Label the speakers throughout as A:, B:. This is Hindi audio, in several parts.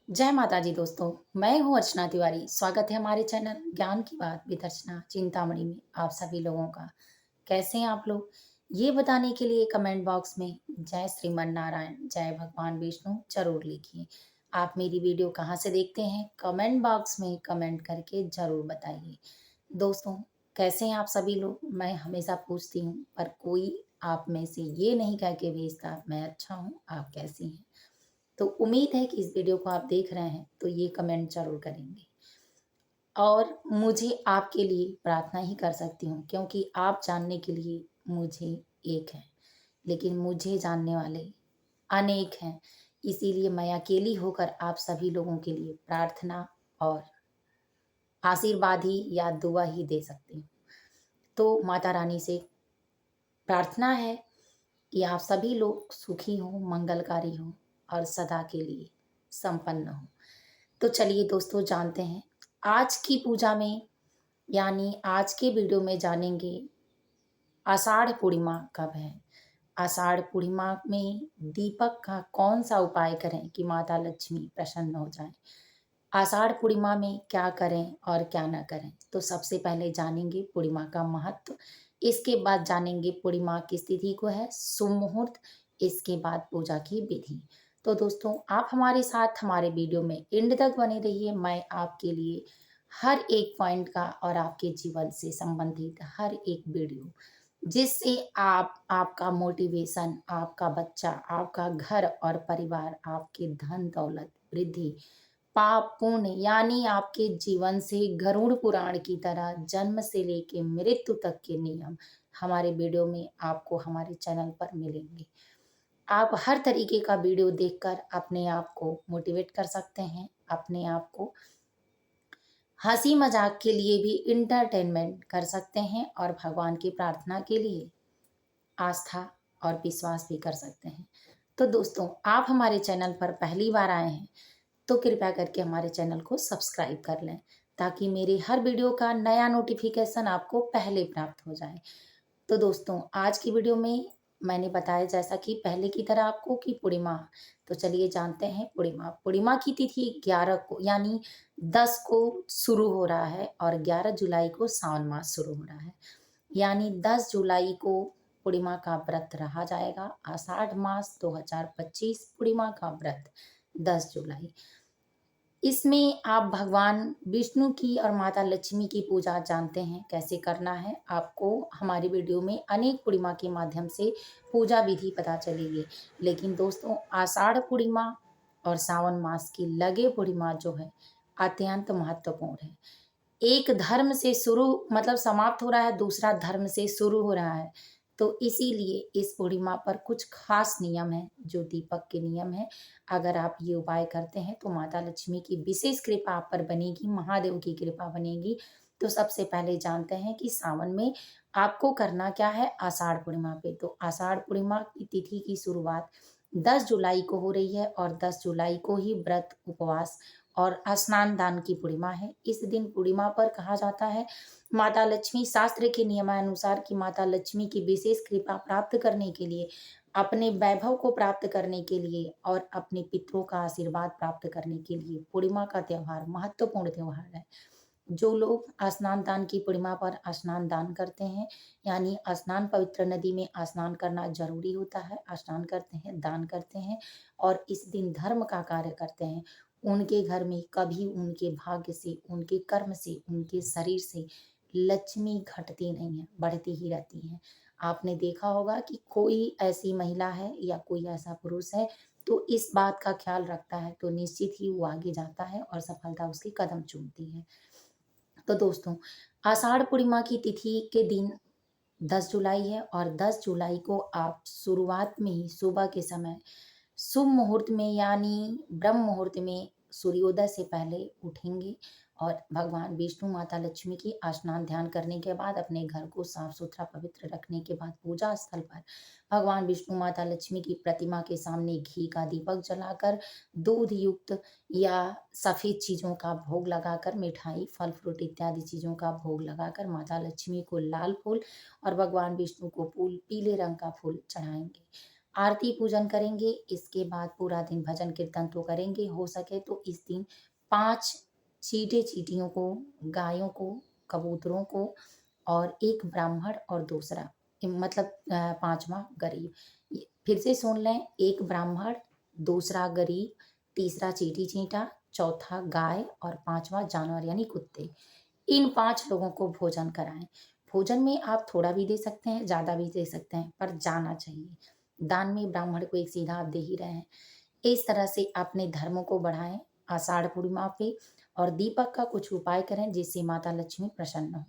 A: जय माता जी दोस्तों। मैं हूँ अर्चना तिवारी। स्वागत है हमारे चैनल ज्ञान की बात विद अर्चना चिंतामणि में आप सभी लोगों का। कैसे हैं आप लोग? ये बताने के लिए कमेंट बॉक्स में जय श्रीमन नारायण जय भगवान विष्णु जरूर लिखिए। आप मेरी वीडियो कहाँ से देखते हैं कमेंट बॉक्स में कमेंट करके जरूर बताइए। दोस्तों, कैसे हैं आप सभी लोग? मैं हमेशा पूछती हूँ पर कोई आप में से ये नहीं कह के भेजता मैं अच्छा हूँ, आप कैसी हैं। तो उम्मीद है कि इस वीडियो को आप देख रहे हैं तो ये कमेंट ज़रूर करेंगे और मुझे आपके लिए प्रार्थना ही कर सकती हूँ, क्योंकि आप जानने के लिए मुझे एक है, लेकिन मुझे जानने वाले अनेक हैं। इसीलिए मैं अकेली होकर आप सभी लोगों के लिए प्रार्थना और आशीर्वाद ही या दुआ ही दे सकती हूँ। तो माता रानी से प्रार्थना है कि आप सभी लोग सुखी हों, मंगलकारी हों और सदा के लिए संपन्न हों। तो चलिए दोस्तों, जानते हैं आज की पूजा में, यानी आज के वीडियो में जानेंगे आषाढ़ पूर्णिमा कब है। आषाढ़ पूर्णिमा में दीपक का कौन सा उपाय करें कि माता लक्ष्मी प्रसन्न हो जाए। आषाढ़ पूर्णिमा में क्या करें और क्या ना करें, तो सबसे पहले जानेंगे पूर्णिमा का महत्व। इसके बाद जानेंगे पूर्णिमा की तिथि को है शुभ मुहूर्त। इसके बाद पूजा की विधि। तो दोस्तों, आप हमारे साथ हमारे वीडियो में एंड तक बने रहिए। मैं आपके लिए हर एक पॉइंट का और आपके जीवन से संबंधित हर एक वीडियो, जिससे आप, आपका मोटिवेशन, आपका बच्चा, आपका घर और परिवार, आपके धन दौलत वृद्धि, पाप पुण्य, यानी आपके जीवन से गरुड़ पुराण की तरह जन्म से लेके मृत्यु तक के नियम हमारे वीडियो में आपको हमारे चैनल पर मिलेंगे। आप हर तरीके का वीडियो देखकर अपने आप को मोटिवेट कर सकते हैं, अपने आप को हंसी मजाक के लिए भी इंटरटेनमेंट कर सकते हैं और भगवान की प्रार्थना के लिए आस्था और विश्वास भी कर सकते हैं। तो दोस्तों, आप हमारे चैनल पर पहली बार आए हैं तो कृपया करके हमारे चैनल को सब्सक्राइब कर लें, ताकि मेरे हर वीडियो का नया नोटिफिकेशन आपको पहले प्राप्त हो जाए। तो दोस्तों, आज की वीडियो में मैंने बताया जैसा कि पहले की तरह आपको कि पूर्णिमा। तो चलिए जानते हैं पूर्णिमा। पूर्णिमा की तिथि 11 को यानी 10 को शुरू हो रहा है और 11 जुलाई को सावन मास शुरू हो रहा है। यानी 10 जुलाई को पूर्णिमा का व्रत रहा जाएगा। आषाढ़ मास 2025 पूर्णिमा का व्रत 10 जुलाई। इसमें आप भगवान विष्णु की और माता लक्ष्मी की पूजा जानते हैं कैसे करना है। आपको हमारी वीडियो में अनेक पूर्णिमा के माध्यम से पूजा विधि पता चलेगी। लेकिन दोस्तों, आषाढ़ पूर्णिमा और सावन मास की लगे पूर्णिमा जो है अत्यंत महत्वपूर्ण है। एक धर्म से शुरू मतलब समाप्त हो रहा है, दूसरा धर्म से शुरू हो रहा है। तो इसीलिए इस पूर्णिमा पर कुछ खास नियम हैं जो दीपक के नियम हैं। अगर आप ये उपाय करते हैं तो माता लक्ष्मी की विशेष कृपा आप पर बनेगी, महादेव की कृपा बनेगी। तो सबसे पहले जानते हैं कि सावन में आपको करना क्या है। आषाढ़ पूर्णिमा पे, तो आषाढ़ पूर्णिमा की तिथि की शुरुआत 10 जुलाई को हो रही है और 10 जुलाई को ही व्रत, उपवास और स्नान दान की पूर्णिमा है। इस दिन पूर्णिमा पर कहा जाता है माता लक्ष्मी, शास्त्र के नियमानुसार कि माता लक्ष्मी की विशेष कृपा प्राप्त करने के लिए, अपने वैभव को प्राप्त करने के लिए और अपने पितरों का आशीर्वाद प्राप्त करने के लिए पूर्णिमा का त्योहार महत्वपूर्ण त्योहार है। जो लोग स्नान दान की पूर्णिमा पर स्नान दान करते हैं, यानी स्नान, पवित्र नदी में स्नान करना जरूरी होता है, स्नान करते हैं, दान करते हैं और इस दिन धर्म का कार्य करते हैं, उनके घर में कभी उनके भाग्य से, उनके कर्म से, उनके शरीर से लक्ष्मी घटती नहीं है, बढ़ती ही रहती है। आपने देखा होगा कि कोई ऐसी महिला है या कोई ऐसा पुरुष है तो इस बात का ख्याल रखता है तो निश्चित ही वो आगे जाता है और सफलता उसकी कदम चूमती है। तो दोस्तों, आषाढ़ पूर्णिमा की तिथि के दिन 10 जुलाई है और 10 जुलाई को आप शुरुआत में ही सुबह के समय शुभ मुहूर्त में, यानी ब्रह्म मुहूर्त में सूर्योदय से पहले उठेंगे और भगवान विष्णु, माता लक्ष्मी की स्नान ध्यान करने के बाद, अपने घर को साफ सुथरा पवित्र रखने के बाद, पूजा स्थल पर भगवान विष्णु, माता लक्ष्मी की प्रतिमा के सामने घी का दीपक जलाकर, दूध युक्त या सफेद चीजों का भोग लगाकर, मिठाई, फल फ्रूट इत्यादि चीजों का भोग लगाकर माता लक्ष्मी को लाल फूल और भगवान विष्णु को फूल, पीले रंग का फूल चढ़ाएंगे। आरती पूजन करेंगे, इसके बाद पूरा दिन भजन कीर्तन तो करेंगे, हो सके तो इस दिन 5 चींटियों को, गायों को, कबूतरों को और 1 ब्राह्मण और दूसरा मतलब 5वाँ गरीब। ये फिर से सुन लें, 1 ब्राह्मण, दूसरा गरीब, तीसरा चींटी-चींटा, चौथा गाय और 5वाँ जानवर यानी कुत्ते। इन 5 लोगों को भोजन कराएँ। भोजन में आप थोड़ा भी दे सकते हैं, ज़्यादा भी दे सकते हैं, पर जाना चाहिए। दान में ब्राह्मण को एक सीधा आप दे ही रहे हैं। इस तरह से अपने धर्म को बढ़ाएँ आषाढ़ पूर्णिमा पे और दीपक का कुछ उपाय करें जिससे माता लक्ष्मी प्रसन्न हो।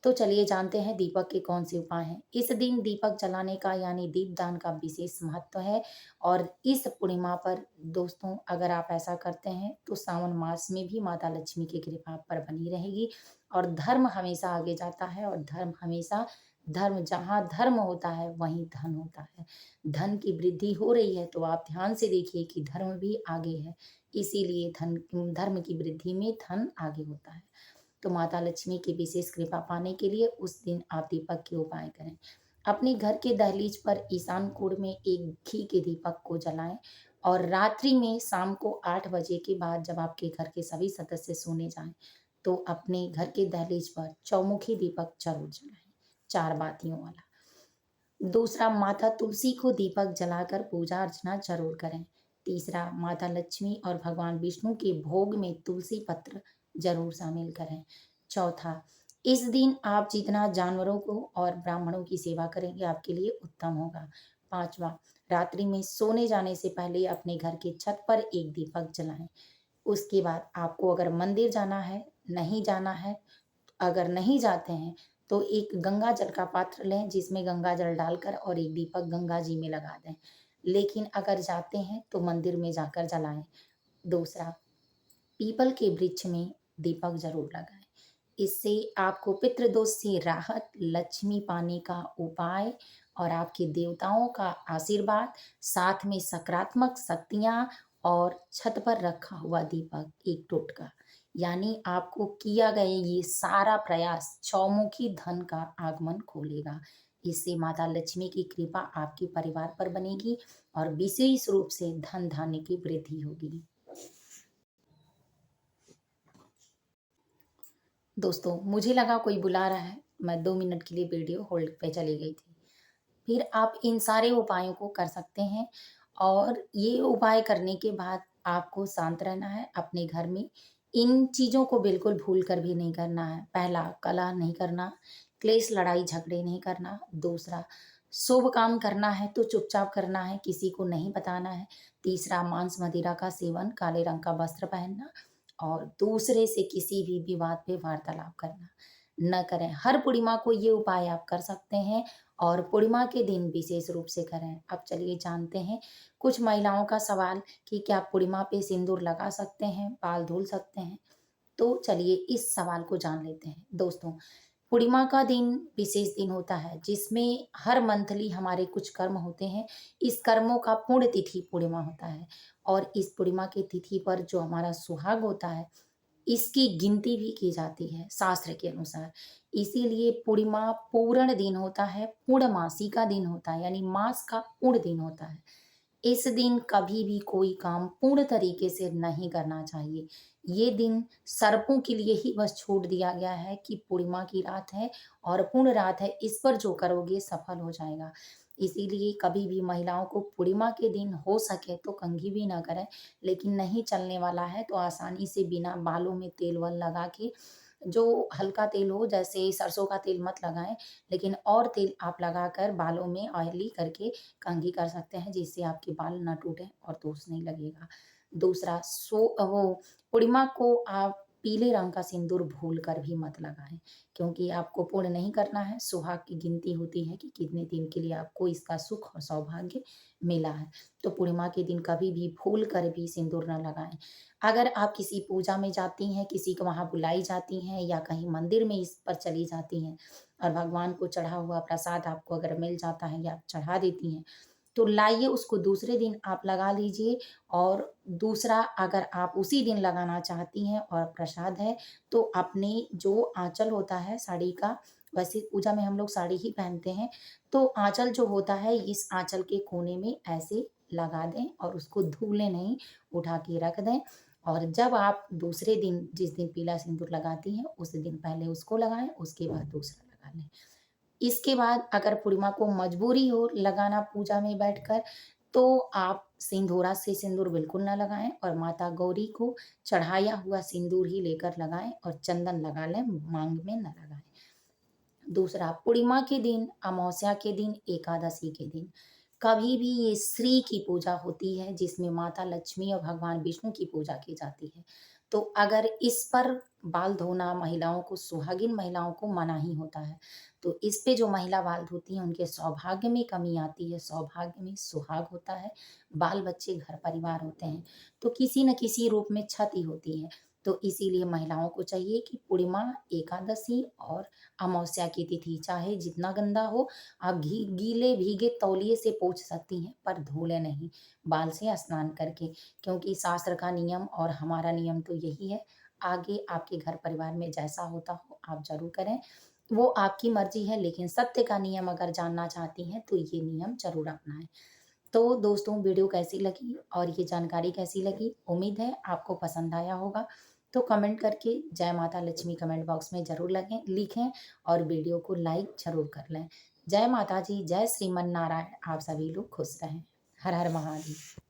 A: तो चलिए जानते हैं दीपक के कौन से उपाय हैं। इस दिन दीपक जलाने का यानी दीपदान का विशेष महत्व है और इस पूर्णिमा पर दोस्तों अगर आप ऐसा करते हैं तो सावन मास में भी माता लक्ष्मी की कृपा आप पर बनी रहेगी और धर्म हमेशा आगे जाता है और धर्म जहाँ धर्म होता है वहीं धन होता है। धन की वृद्धि हो रही है तो आप ध्यान से देखिए कि धर्म भी आगे है। इसीलिए धर्म की वृद्धि में धन आगे होता है। तो माता लक्ष्मी की विशेष कृपा पाने के लिए उस दिन आप दीपक के उपाय करें। अपने घर के दहलीज पर ईशान कोण में एक घी के दीपक को जलाएं और रात्रि में शाम को 8 बजे के बाद जब आपके घर के सभी सदस्य सोने जाएं, तो अपने घर के दहलीज पर चौमुखी दीपक जरूर जलाएं, 4 बातियों वाला। दूसरा, माता तुलसी को दीपक जलाकर पूजा अर्चना जरूर करें। तीसरा, माता लक्ष्मी और भगवान विष्णु के भोग में तुलसी पत्र जरूर शामिल करें। चौथा, इस दिन आप जितना जानवरों को और ब्राह्मणों की सेवा करेंगे आपके लिए उत्तम होगा। पांचवा, रात्रि में सोने जाने से पहले अपने घर के छत पर एक दीपक जलाएं। उसके बाद आपको अगर मंदिर जाना है, नहीं जाना है, अगर नहीं जाते हैं तो एक गंगा जल का पात्र लें जिसमें गंगा जल डालकर और एक दीपक गंगा जी में लगा दें। लेकिन अगर जाते हैं तो मंदिर में जाकर जलाएं। दूसरा, पीपल के वृक्ष में दीपक जरूर लगाएं। इससे आपको पितृदोष से राहत, लक्ष्मी पाने का उपाय और आपके देवताओं का आशीर्वाद, साथ में सकारात्मक शक्तियां और छत पर रखा हुआ दीपक एक टोटका, यानी आपको किया गया ये सारा प्रयास चौमुखी धन का आगमन खोलेगा। इससे माता लक्ष्मी की कृपा आपके परिवार पर बनेगी और विशेष रूप से धन धान्य की वृद्धि होगी। दोस्तों मुझे लगा कोई बुला रहा है, मैं 2 मिनट के लिए वीडियो होल्ड पे चली गई थी। फिर आप इन सारे उपायों को कर सकते हैं और ये उपाय करने के बाद आपको शांत रहना है अपने घर में। इन चीज़ों को बिल्कुल भूल कर भी नहीं करना है। पहला, कलह नहीं करना, क्लेश लड़ाई झगड़े नहीं करना। दूसरा, शुभ काम करना है तो चुपचाप करना है, किसी को नहीं बताना है। तीसरा, मांस मदिरा का सेवन, काले रंग का वस्त्र पहनना और दूसरे से किसी भी विवाद पे वार्तालाप करना न करें। हर पूर्णिमा को ये उपाय आप कर सकते हैं और पूर्णिमा के दिन विशेष रूप से करें। अब चलिए जानते हैं कुछ महिलाओं का सवाल कि क्या पूर्णिमा पे सिंदूर लगा सकते हैं, बाल धुल सकते हैं? तो चलिए इस सवाल को जान लेते हैं। दोस्तों, पूर्णिमा का दिन विशेष दिन होता है जिसमें हर मंथली हमारे कुछ कर्म होते हैं। इस कर्मों का पुण्य तिथि पूर्णिमा होता है और इस पूर्णिमा की तिथि पर जो हमारा सुहाग होता है इसकी गिनती भी की जाती है शास्त्र के अनुसार। इसीलिए पूर्णिमा पूर्ण दिन होता है, पूर्णमासी का दिन होता है, यानी मास का पूर्ण दिन होता है। इस दिन कभी भी कोई काम पूर्ण तरीके से नहीं करना चाहिए। ये दिन सर्पों के लिए ही बस छोड़ दिया गया है कि पूर्णिमा की रात है और पूर्ण रात है, इस पर जो करोगे सफल हो जाएगा। इसीलिए कभी भी महिलाओं को पूर्णिमा के दिन हो सके तो कंघी भी ना करें, लेकिन नहीं चलने वाला है तो आसानी से बिना बालों में तेल-वेल लगा के, जो हल्का तेल हो जैसे सरसों का तेल मत लगाएँ, लेकिन और तेल आप लगाकर बालों में ऑयली करके कंघी कर सकते हैं जिससे आपके बाल ना टूटें और दोष नहीं लगेगा। दूसरा, वो पूर्णिमा को आप पीले रंग का सिंदूर भूल कर भी मत लगाएँ, क्योंकि आपको पूर्ण नहीं करना है। सुहाग की गिनती होती है कि कितने दिन के लिए आपको इसका सुख और सौभाग्य मिला है। तो पूर्णिमा के दिन कभी भी भूल कर भी सिंदूर ना लगाएँ। अगर आप किसी पूजा में जाती हैं, किसी को वहाँ बुलाई जाती हैं या कहीं मंदिर में इस पर चली जाती हैं और भगवान को चढ़ा हुआ प्रसाद आपको अगर मिल जाता है या आप चढ़ा देती हैं, तो लाइए उसको दूसरे दिन आप लगा लीजिए। और दूसरा, अगर आप उसी दिन लगाना चाहती हैं और प्रसाद है, तो अपने जो आँचल होता है साड़ी का, वैसे पूजा में हम लोग साड़ी ही पहनते हैं, तो आँचल जो होता है इस आँचल के कोने में ऐसे लगा दें और उसको धुले नहीं, उठा के रख दें और जब आप दूसरे दिन जिस दिन पीला सिंदूर लगाती हैं, उस दिन पहले उसको लगाएँ, उसके बाद दूसरा लगा लें। इसके बाद अगर पूर्णिमा को मजबूरी हो लगाना पूजा में बैठकर, तो आप सिंदूरा से सिंदूर बिल्कुल ना लगाएँ और माता गौरी को चढ़ाया हुआ सिंदूर ही लेकर लगाएँ और चंदन लगा लें, मांग में ना लगाएँ। दूसरा, पूर्णिमा के दिन, अमावस्या के दिन, एकादशी के दिन, कभी भी ये श्री की पूजा होती है जिसमें माता लक्ष्मी और भगवान विष्णु की पूजा की जाती है। तो अगर इस पर बाल धोना महिलाओं को, सुहागिन महिलाओं को मना ही होता है। तो इस पे जो महिला बाल धोती हैं उनके सौभाग्य में कमी आती है, सौभाग्य में सुहाग होता है, बाल-बच्चे, घर-परिवार होते हैं। तो किसी न किसी रूप में क्षति होती है। तो इसीलिए महिलाओं को चाहिए कि पूर्णिमा, एकादशी और अमावस्या की तिथि चाहे जितना गंदा हो, आप गीले भीगे तौलिए से पोंछ सकती हैं, पर धुले नहीं, बाल से स्नान करके। क्योंकि शास्त्र का नियम और हमारा नियम तो यही है, आगे आपके घर परिवार में जैसा होता हो आप ज़रूर करें, वो आपकी मर्ज़ी है, लेकिन सत्य का नियम अगर जानना चाहती हैं, तो ये नियम ज़रूर अपनाएँ। तो दोस्तों, वीडियो कैसी लगी और ये जानकारी कैसी लगी? उम्मीद है आपको पसंद आया होगा। तो कमेंट करके जय माता लक्ष्मी कमेंट बॉक्स में ज़रूर लगें लिखें और वीडियो को लाइक ज़रूर कर लें। जय माता जी, जय श्रीमन नारायण। आप सभी लोग खुश रहें। हर हर महादेव।